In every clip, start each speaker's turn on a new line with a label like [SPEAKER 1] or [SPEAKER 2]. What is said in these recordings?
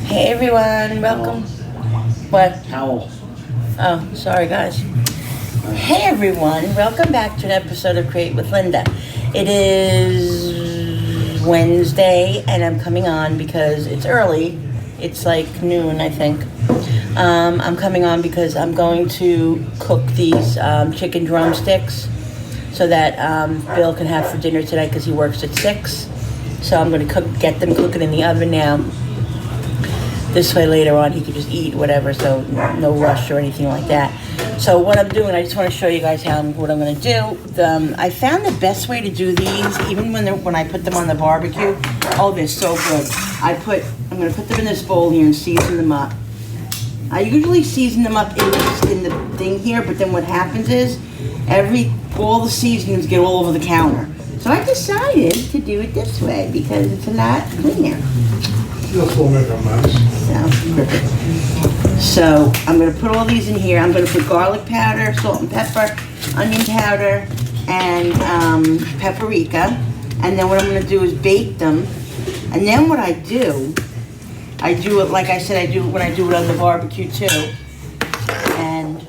[SPEAKER 1] Hey everyone, welcome. What?
[SPEAKER 2] Towel.
[SPEAKER 1] Oh, sorry guys. Hey everyone, welcome back to an episode of Create with Linda. It is Wednesday and I'm coming on because it's early. It's like noon, I think. I'm coming on because I'm going to cook these chicken drumsticks so that Bill can have for dinner tonight because he works at 6. So I'm going to get them cooking in the oven now. This way later on he could just eat whatever, so no rush or anything like that. So what I'm doing, I just want to show you guys what I'm going to do. I found the best way to do these, even when I put them on the barbecue. Oh, they're so good. I'm going to put them in this bowl here and season them up. I usually season them up in the thing here, but then what happens is all the seasonings get all over the counter. So I decided to do it this way because it's a lot cleaner.
[SPEAKER 3] This will make a mess.
[SPEAKER 1] So I'm going to put all these in here. I'm going to put garlic powder, salt and pepper, onion powder, and paprika. And then what I'm going to do is bake them. And then what I do it like I said I do when I do it on the barbecue too. And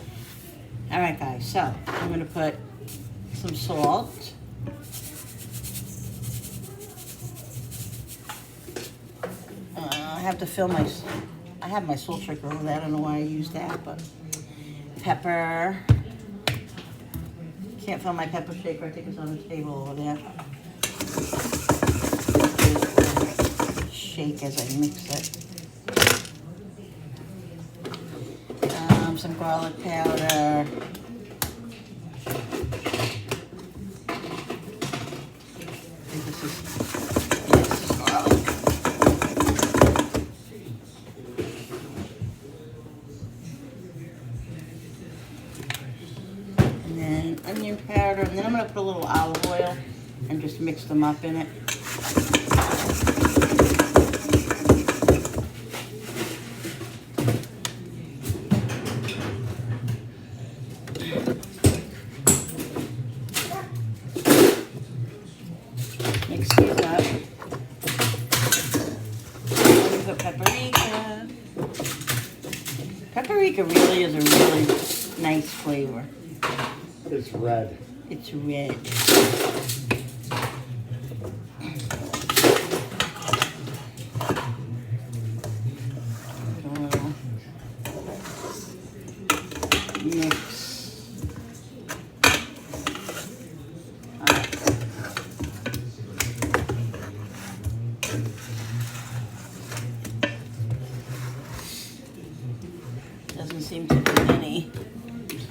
[SPEAKER 1] all right, guys. So I'm going to put some salt. I have to fill I have my salt shaker over there. I don't know why I use that, but pepper. Can't find my pepper shaker. I think it's on the table over there. Shake as I mix it. Some garlic powder. I think this is garlic. Onion powder, and then I'm going to put a little olive oil and just mix them up in it. Mix these up. And put paprika. Paprika really is a really nice flavor.
[SPEAKER 3] It's red.
[SPEAKER 1] It's red. Mix. Doesn't seem to be any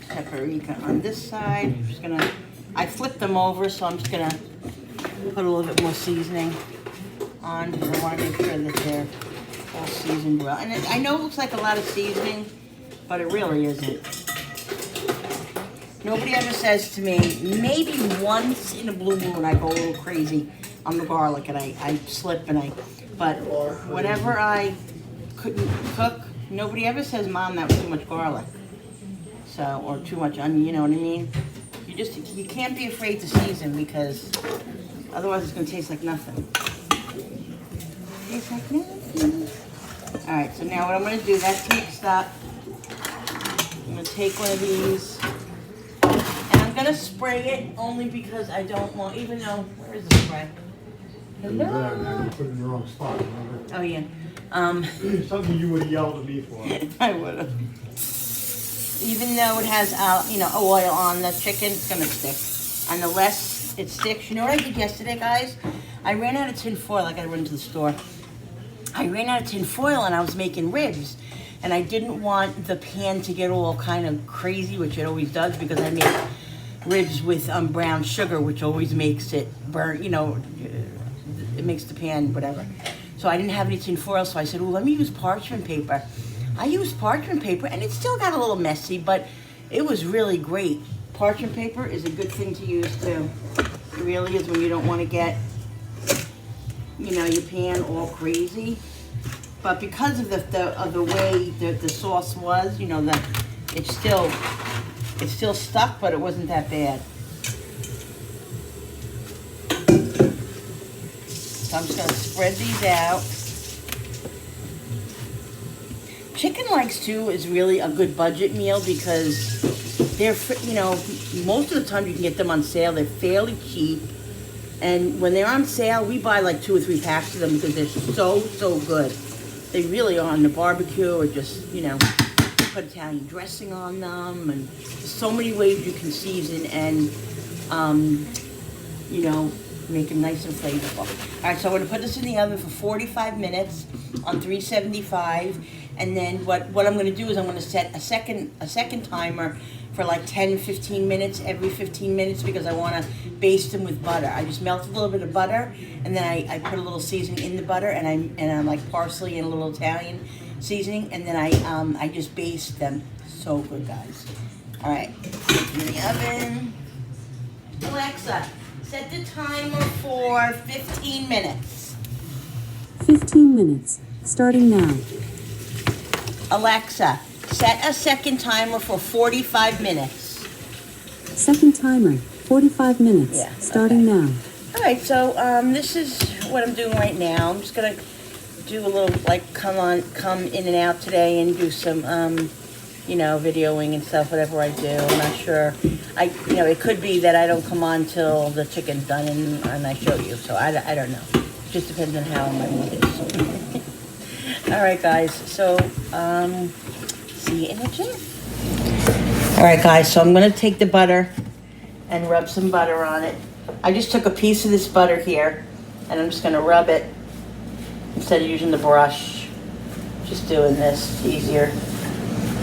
[SPEAKER 1] paprika on this side. I flipped them over, so I'm just gonna put a little bit more seasoning on because I want to make sure that they're all seasoned well. And I know it looks like a lot of seasoning, but it really isn't. Nobody ever says to me, maybe once in a blue moon I go a little crazy on the garlic and I slip but whenever I couldn't cook, nobody ever says, Mom, that was too much garlic. So, or too much onion, you know what I mean? You can't be afraid to season because otherwise it's going to taste like nothing. Tastes like nothing. All right, so now what I'm going to do, that's mixed up. I'm going to take one of these and I'm going to spray it only because I don't want, even though, where is the spray? Hello?
[SPEAKER 3] You put it in the wrong spot, remember?
[SPEAKER 1] Oh, yeah.
[SPEAKER 3] Something you would have yelled at me for.
[SPEAKER 1] I would have. Even though it has, oil on the chicken, it's going to stick. And the less it sticks, you know what I did yesterday, guys? I ran out of tin foil, like I went to the store. I ran out of tin foil and I was making ribs. And I didn't want the pan to get all kind of crazy, which it always does, because I make ribs with brown sugar, which always makes it burn, it makes the pan whatever. So I didn't have any tin foil, so I said, well, let me use parchment paper. I used parchment paper, and it still got a little messy, but it was really great. Parchment paper is a good thing to use, too. It really is when you don't want to get, your pan all crazy. But because of the way the sauce was, it's still stuck, but it wasn't that bad. So I'm just going to spread these out. chicken legs too is really a good budget meal because they're, most of the time you can get them on sale. They're fairly cheap. And when they're on sale, we buy like 2 or 3 packs of them because they're so good. They really are on the barbecue or just, put Italian dressing on them. And there's so many ways you can season and, make them nice and flavorful. All right, so I'm going to put this in the oven for 45 minutes on 375. And then what I'm going to do is I'm going to set a second timer for like 10-15 minutes, every 15 minutes, because I want to baste them with butter. I just melt a little bit of butter, and then I put a little seasoning in the butter, and I'm like parsley and a little Italian seasoning, and then I just baste them. So good, guys. All right, in the oven. Alexa, set the timer for 15 minutes.
[SPEAKER 2] 15 minutes, starting now.
[SPEAKER 1] Alexa, set a second timer for 45 minutes.
[SPEAKER 2] Second timer, 45 minutes, starting now.
[SPEAKER 1] All right, so this is what I'm doing right now. I'm just gonna do a little come in and out today and do some videoing and stuff, whatever I do. I'm not sure. It could be that I don't come on till the chicken's done and I show you. So I don't know. It just depends on how my mood is. All right, guys. So see you in a jiff. All right, guys. So I'm gonna take the butter and rub some butter on it. I just took a piece of this butter here, and I'm just gonna rub it instead of using the brush. Just doing this, it's easier,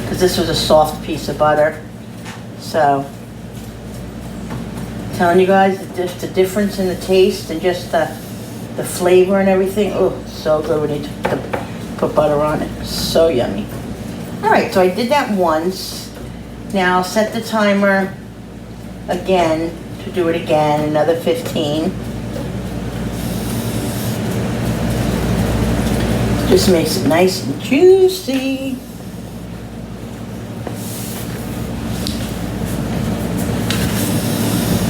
[SPEAKER 1] because this was a soft piece of butter. So, telling you guys just the difference in the taste and just the flavor and everything. Oh, so good when you put butter on it. So yummy. All right, so I did that once. Now I'll set the timer again to do it again, another 15. Just makes it nice and juicy.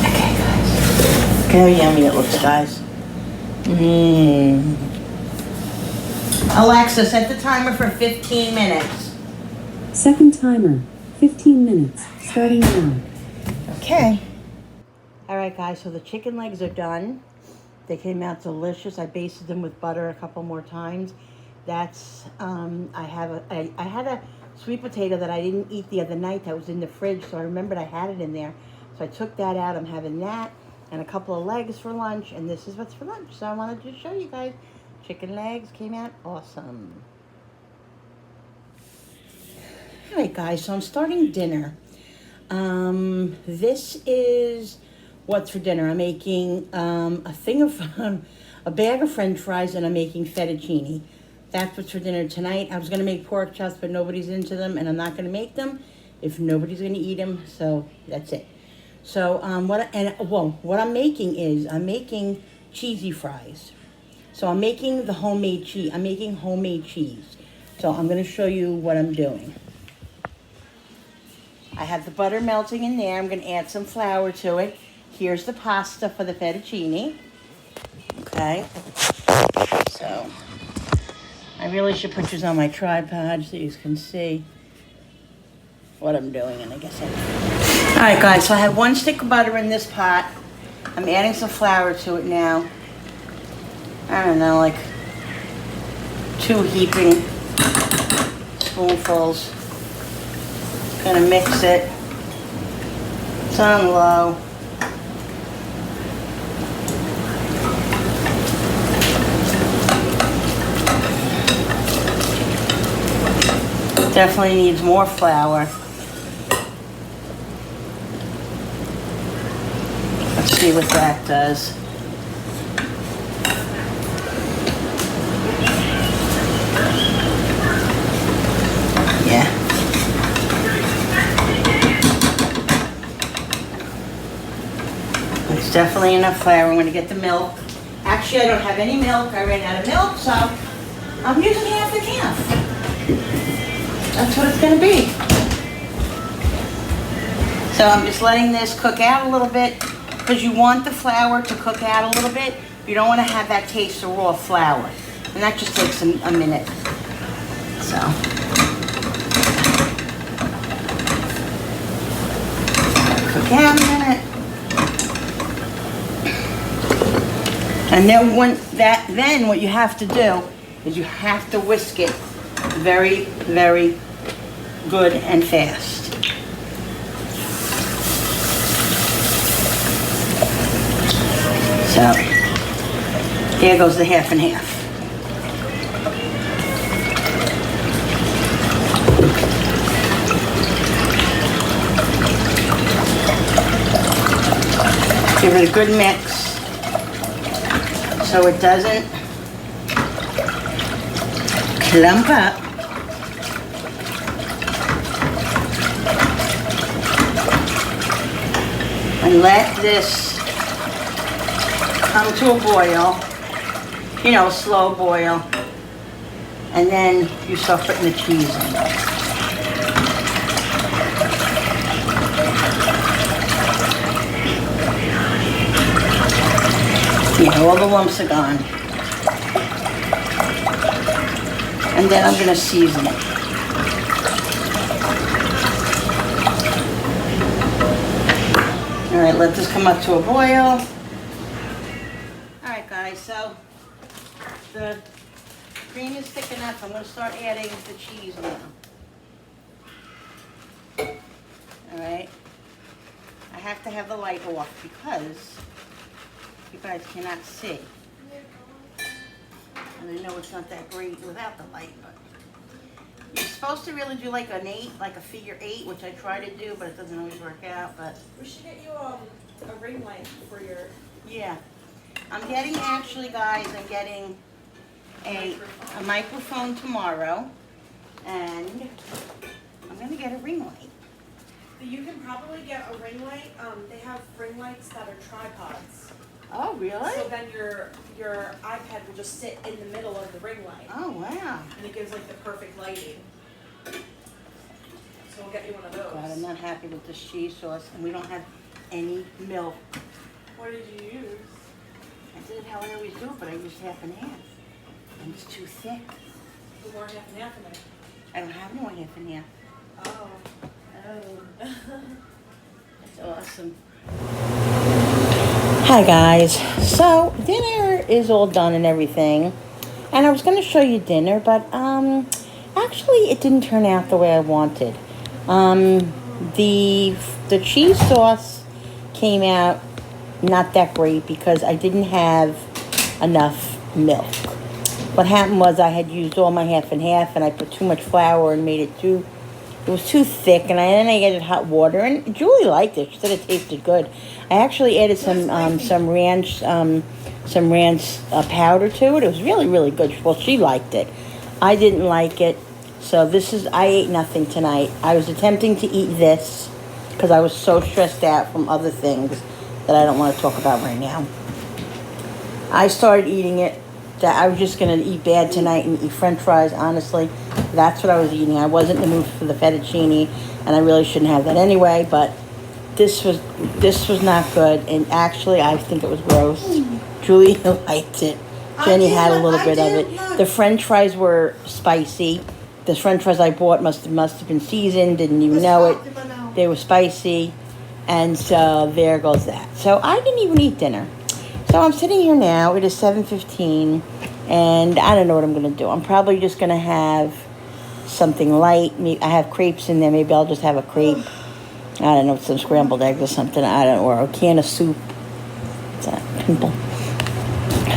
[SPEAKER 1] Okay, guys. Look how yummy it looks, guys. Alexa, set the timer for 15 minutes.
[SPEAKER 2] Second timer, 15 minutes, starting now.
[SPEAKER 1] Okay. All right, guys, so the chicken legs are done. They came out delicious. I basted them with butter a couple more times. That's, I had a sweet potato that I didn't eat the other night that was in the fridge, so I remembered I had it in there. So I took that out. I'm having that and a couple of legs for lunch, and this is what's for lunch. So I wanted to show you guys. Chicken legs came out awesome. All right, guys, so I'm starting dinner. This is what's for dinner. I'm making a bag of French fries, and I'm making fettuccine. That's what's for dinner tonight. I was going to make pork chops, but nobody's into them, and I'm not going to make them if nobody's going to eat them. So that's it. So what I'm making is I'm making cheesy fries. So I'm making the homemade cheese. I'm making homemade cheese. So I'm going to show you what I'm doing. I have the butter melting in there. I'm going to add some flour to it. Here's the pasta for the fettuccine. Okay. So I really should put this on my tripod so you can see what I'm doing. And I guess all right, guys. So I have 1 stick of butter in this pot. I'm adding some flour to it now. I don't know, like 2 heaping spoonfuls. Gonna mix it. It's on low. Definitely needs more flour. Let's see what that does. Yeah. It's definitely enough flour. I'm going to get the milk. Actually, I don't have any milk. I ran out of milk, so I'm using half and half. That's what it's going to be. So I'm just letting this cook out a little bit because you want the flour to cook out a little bit. You don't want to have that taste of raw flour. And that just takes a minute. So Cook down a minute. And then what you have to do is you have to whisk it very, very good and fast. So, there goes the half and half. Give it a good mix so it doesn't clump up. And let this come to a boil, you know, slow boil. And then you start putting the cheese in. Yeah, all the lumps are gone. And then I'm going to season it. All right, let this come up to a boil. All right, guys, so the cream is thick enough. I'm going to start adding the cheese now. All right. I have to have the light off because you guys cannot see. And I know it's not that great without the light, but you're supposed to really do like an 8, like a figure 8, which I try to do, but it doesn't always work out. But
[SPEAKER 4] we should get you a ring light for your...
[SPEAKER 1] Yeah. I'm getting, actually, guys, I'm getting a microphone tomorrow, and I'm going to get a ring light.
[SPEAKER 4] You can probably get a ring light. They have ring lights that are tripods.
[SPEAKER 1] Oh, really?
[SPEAKER 4] So then your iPad will just sit in the middle of the ring light.
[SPEAKER 1] Oh, wow.
[SPEAKER 4] And it gives like the perfect lighting. So we'll get you one of those.
[SPEAKER 1] God, I'm not happy with this cheese sauce, and we don't have any milk.
[SPEAKER 4] What did you use?
[SPEAKER 1] I did it how I always do it, but I used half and half. And it's too thick.
[SPEAKER 4] Put more half and half in there.
[SPEAKER 1] I don't have no half and half.
[SPEAKER 4] Oh.
[SPEAKER 1] Oh. That's awesome. Hi guys. So dinner is all done and everything. And I was going to show you dinner, but actually it didn't turn out the way I wanted. The cheese sauce came out not that great because I didn't have enough milk. What happened was I had used all my half and half, and I put too much flour and made it was too thick, and then I added hot water, and Julie liked it. She said it tasted good. I actually added some ranch powder to it. It was really, really good. Well, she liked it. I didn't like it, so I ate nothing tonight. I was attempting to eat this because I was so stressed out from other things that I don't want to talk about right now. I started eating it. That I was just going to eat bad tonight and eat french fries, honestly. That's what I was eating. I wasn't in the mood for the fettuccine, and I really shouldn't have that anyway, but this was not good, and actually I think it was gross. Julie liked it. Jenny had a little bit of it. The french fries were spicy. The french fries I bought must have been seasoned, didn't even know it. They were spicy, and so there goes that. So I didn't even eat dinner. So I'm sitting here now. It is 7:15, and I don't know what I'm going to do. I'm probably just going to have something light. I have crepes in there. Maybe I'll just have a crepe. I don't know, some scrambled eggs or something. I don't know, or a can of soup. It's a pimple.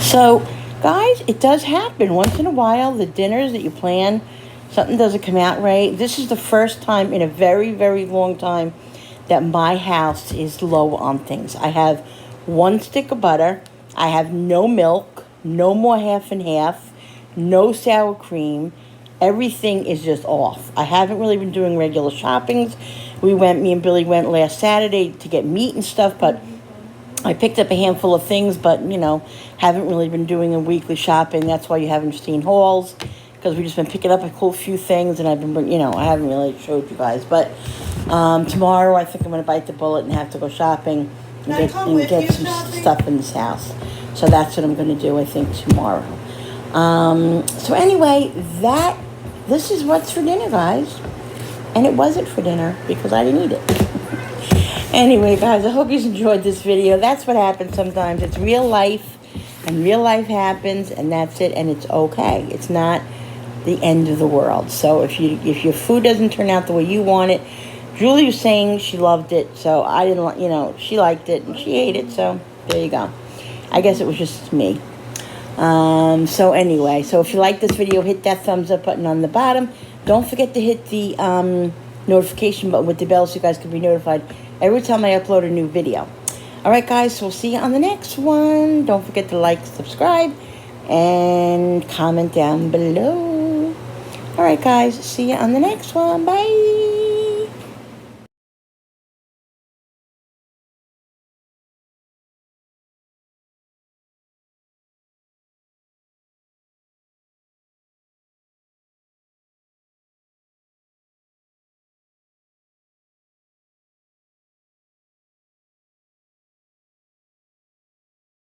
[SPEAKER 1] So, guys, it does happen. Once in a while, the dinners that you plan, something doesn't come out right. This is the first time in a very, very long time that my house is low on things. I have 1 stick of butter. I have no milk, no more half and half, no sour cream. Everything is just off. I haven't really been doing regular shoppings. Me and Billy went last Saturday to get meat and stuff, but I picked up a handful of things, but, haven't really been doing a weekly shopping. That's why you haven't seen hauls, because we've just been picking up a cool few things, and I've been, I haven't really showed you guys. But tomorrow I think I'm going to bite the bullet and have to go shopping and get some stuff in this house. So that's what I'm going to do, I think, tomorrow. So anyway, that this is what's for dinner, guys. And it wasn't for dinner because I didn't eat it. Anyway, guys, I hope you enjoyed this video. That's what happens sometimes. It's real life, and real life happens, and that's it, and it's okay. It's not the end of the world. So if your food doesn't turn out the way you want it, Julie was saying she loved it, so I didn't, she liked it, and she ate it, so there you go. I guess it was just me. So anyway, so if you like this video, hit that thumbs up button on the bottom. Don't forget to hit the notification button with the bell so you guys can be notified every time I upload a new video. All right, guys, so we'll see you on the next one. Don't forget to like, subscribe, and comment down below. All right, guys, see you on the next one. Bye.